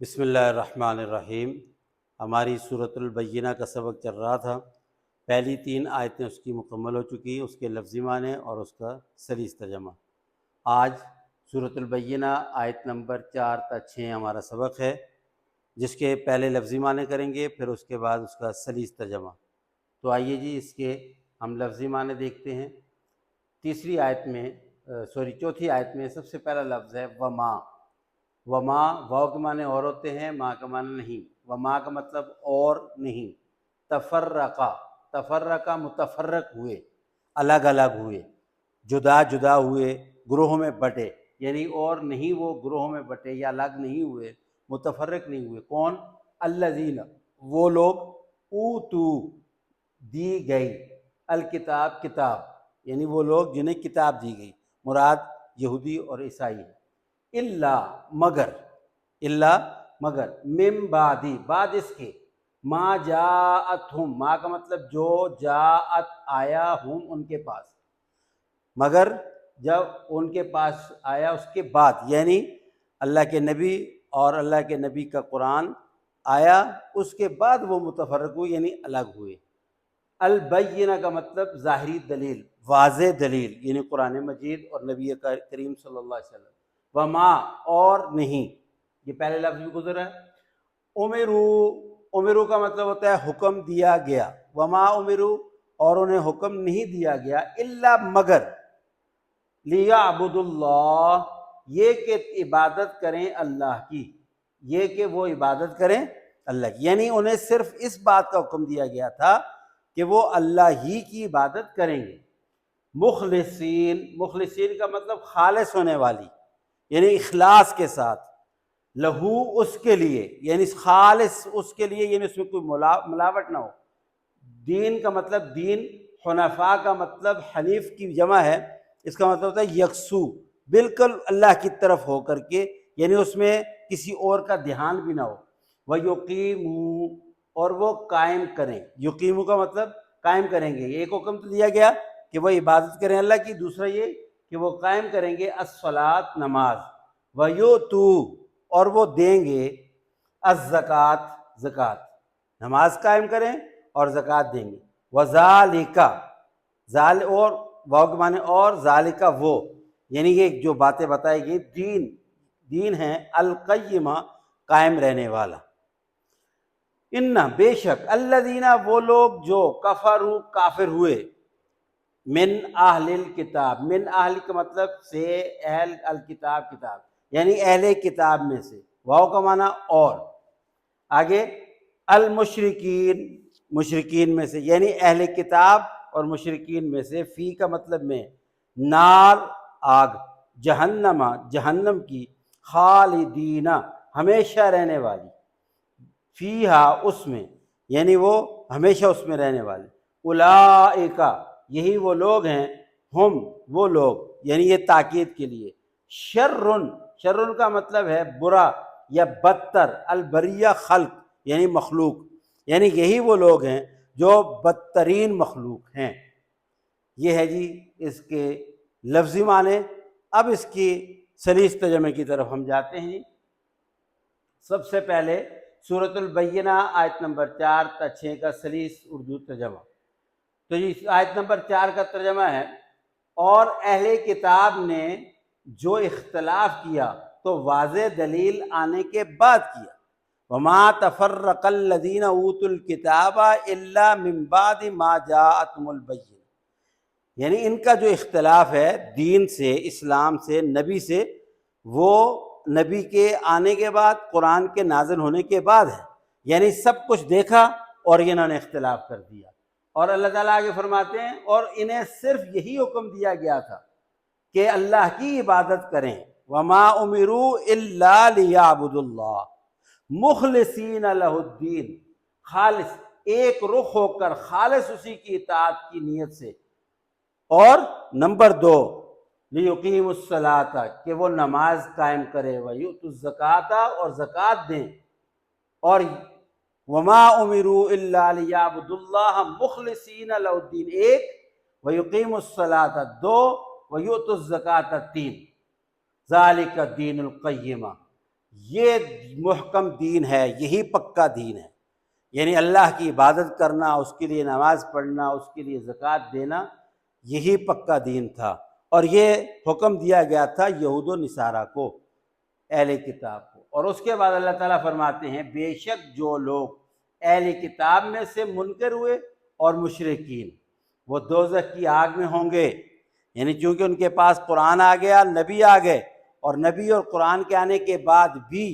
بسم اللہ الرحمن الرحیم۔ ہماری سورۃ البینہ کا سبق چل رہا تھا۔ پہلی 3 آیتیں اس کی مکمل ہو چکی، اس کے لفظی معنی اور اس کا سلیس ترجمہ۔ آج سورۃ البینہ آیت نمبر 4 تا 6 ہمارا سبق ہے، جس کے پہلے لفظی معنی کریں گے، پھر اس کے بعد اس کا سلیس ترجمہ۔ تو آئیے جی اس کے ہم لفظی معنی دیکھتے ہیں۔ چوتھی آیت میں سب سے پہلا لفظ ہے وما۔ وما واو کے معنی اور ہوتے ہیں، ماں کا معنی نہیں۔ وما کا مطلب اور نہیں۔ تفرقہ، تفرقہ متفرق ہوئے، الگ الگ ہوئے، جدا جدا ہوئے، گروہوں میں بٹے، یعنی اور نہیں وہ گروہوں میں بٹے یا الگ نہیں ہوئے، متفرق نہیں ہوئے۔ کون؟ الذین، وہ لوگ، اوتو، دی گئی، الکتاب، کتاب، یعنی وہ لوگ جنہیں کتاب دی گئی، مراد یہودی اور عیسائی ہیں۔ مگر، مگر، من بعدی، بعد اس کے، ما جاءتہم، ما کا مطلب جو، جاءت آیا، ہم ان کے پاس، مگر جب ان کے پاس آیا اس کے بعد، یعنی اللہ کے نبی اور اللہ کے نبی کا قرآن آیا، اس کے بعد وہ متفرق ہوئے، یعنی الگ ہوئے۔ البینہ کا مطلب ظاہری دلیل، واضح دلیل، یعنی قرآن مجید اور نبی کریم صلی اللہ علیہ وسلم۔ وما، اور نہیں، یہ پہلے لفظ بھی گزرا ہے۔ امرو کا مطلب ہوتا ہے حکم دیا گیا۔ وما امرو، اور انہیں حکم نہیں دیا گیا، الا مگر، لیعبدوا اللہ، یہ کہ عبادت کریں اللہ کی، یہ کہ وہ عبادت کریں اللہ کی، یعنی انہیں صرف اس بات کا حکم دیا گیا تھا کہ وہ اللہ ہی کی عبادت کریں گے۔ مخلصین، مخلصین کا مطلب خالص ہونے والی، یعنی اخلاص کے ساتھ، لہو، اس کے لیے، یعنی خالص اس کے لیے، یعنی اس میں کوئی ملاوٹ نہ ہو۔ دین کا مطلب دین، حنفاء کا مطلب حنیف کی جمع ہے، اس کا مطلب ہوتا ہے یکسو، بالکل اللہ کی طرف ہو کر کے، یعنی اس میں کسی اور کا دھیان بھی نہ ہو۔ وَيُقِيمُوا، اور وہ قائم کریں، یقیمو کا مطلب قائم کریں گے۔ ایک حکم تو دیا گیا کہ وہ عبادت کریں اللہ کی، دوسرا یہ کہ وہ قائم کریں گے الصلاۃ، نماز، وَيُؤْتُوا، اور وہ دیں گے الزکوٰۃ، زکوٰۃ، نماز قائم کریں اور زکوٰۃ دیں گے۔ وَذَالِکَ، اور واو کے معنی اور، ذالک وہ، یعنی یہ جو باتیں بتائی گئی دین ہے، القیمہ، قائم رہنے والا۔ بے شک، الذین، وہ لوگ جو، کفروا، کافر ہوئے، من اہل الکتاب، من اہل کا مطلب سے، اہل الکتاب، کتاب، یعنی اہل کتاب میں سے، واو کا معنی اور، آگے المشرکین، مشرکین میں سے، یعنی اہل کتاب اور مشرکین میں سے، فی کا مطلب میں، نار، آگ، جہنم، جہنم کی، خالدین، ہمیشہ رہنے والی، فیہا، اس میں، یعنی وہ ہمیشہ اس میں رہنے والے۔ اولئک، یہی وہ لوگ ہیں، ہم، وہ لوگ، یعنی یہ تاکید کے لیے، شرن، شرن کا مطلب ہے برا یا بدتر، البریہ، خلق، یعنی مخلوق، یعنی یہی وہ لوگ ہیں جو بدترین مخلوق ہیں۔ یہ ہے جی اس کے لفظی معنی۔ اب اس کی سلیس ترجمے کی طرف ہم جاتے ہیں۔ سب سے پہلے سورۃ البینہ آیت نمبر 4 تا 6 کا سلیس اردو ترجمہ۔ تو یہ آیت نمبر 4 کا ترجمہ ہے، اور اہل کتاب نے جو اختلاف کیا تو واضح دلیل آنے کے بعد کیا۔ وما تفرق الذین اوتوا الکتاب الا من بعد ما جاءتهم البینہ، یعنی ان کا جو اختلاف ہے دین سے، اسلام سے، نبی سے، وہ نبی کے آنے کے بعد، قرآن کے نازل ہونے کے بعد ہے، یعنی سب کچھ دیکھا اور انہوں نے اختلاف کر دیا۔ اور اللہ تعالیٰ آگے فرماتے ہیں، اور انہیں صرف یہی حکم دیا گیا تھا کہ اللہ کی عبادت کریں۔ وما امروا الا لیعبدوا اللہ مخلصین لہ الدین، خالص، ایک رخ ہو کر خالص اسی کی اطاعت کی نیت سے۔ اور نمبر 2، لیقیموا الصلاۃ، کہ وہ نماز قائم کرے، ویؤتوا الزکوٰۃ، اور زکوٰۃ دیں۔ اور وما امروا الا لیعبدوا اللہ مخلصین لہ الدین، 1، ویقیموا الصلاۃ، 2، ویؤتوا الزکوٰۃ، 3، ذالک الدین القیمہ، یہ محکم دین ہے، یہی پکا دین ہے، یعنی اللہ کی عبادت کرنا، اس کے لیے نماز پڑھنا، اس کے لیے زکوٰۃ دینا، یہی پکا دین تھا۔ اور یہ حکم دیا گیا تھا یہود و نصارہ کو، اہل کتاب کو۔ اور اس کے بعد اللہ تعالیٰ فرماتے ہیں بے شک جو لوگ اہل کتاب میں سے منکر ہوئے اور مشرکین، وہ دوزخ کی آگ میں ہوں گے۔ یعنی چونکہ ان کے پاس قرآن آ گیا، نبی آ گئے، اور نبی اور قرآن کے آنے کے بعد بھی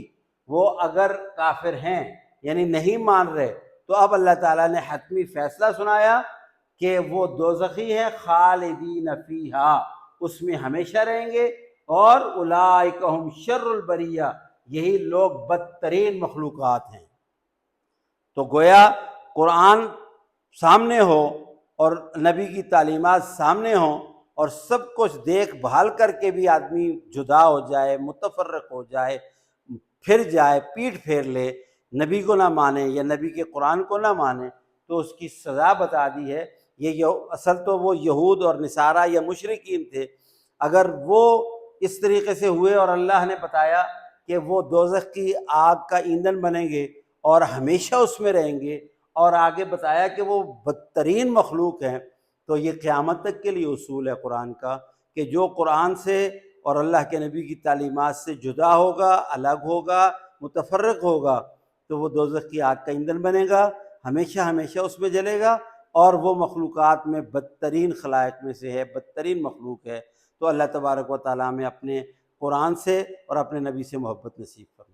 وہ اگر کافر ہیں، یعنی نہیں مان رہے، تو اب اللہ تعالیٰ نے حتمی فیصلہ سنایا کہ وہ دوزخی ہیں، خالدین فیہا، اس میں ہمیشہ رہیں گے۔ اور اولئک ہم شر البریہ، یہی لوگ بدترین مخلوقات ہیں۔ تو گویا قرآن سامنے ہو اور نبی کی تعلیمات سامنے ہوں، اور سب کچھ دیکھ بھال کر کے بھی آدمی جدا ہو جائے، متفرق ہو جائے، پھر جائے، پیٹھ پھیر لے، نبی کو نہ مانے یا نبی کے قرآن کو نہ مانے، تو اس کی سزا بتا دی ہے۔ یہ اصل تو وہ یہود اور نصارہ یا مشرکین تھے، اگر وہ اس طریقے سے ہوئے اور اللہ نے بتایا کہ وہ دوزخ کی آگ کا ایندھن بنیں گے اور ہمیشہ اس میں رہیں گے، اور آگے بتایا کہ وہ بدترین مخلوق ہیں، تو یہ قیامت تک کے لیے اصول ہے قرآن کا کہ جو قرآن سے اور اللہ کے نبی کی تعلیمات سے جدا ہوگا، الگ ہوگا، متفرق ہوگا، تو وہ دوزخ کی آگ کا ایندھن بنے گا، ہمیشہ ہمیشہ اس میں جلے گا، اور وہ مخلوقات میں بدترین خلائق میں سے ہے، بدترین مخلوق ہے۔ تو اللہ تبارک و تعالیٰ میں اپنے قرآن سے اور اپنے نبی سے محبت نصیب فرمائے۔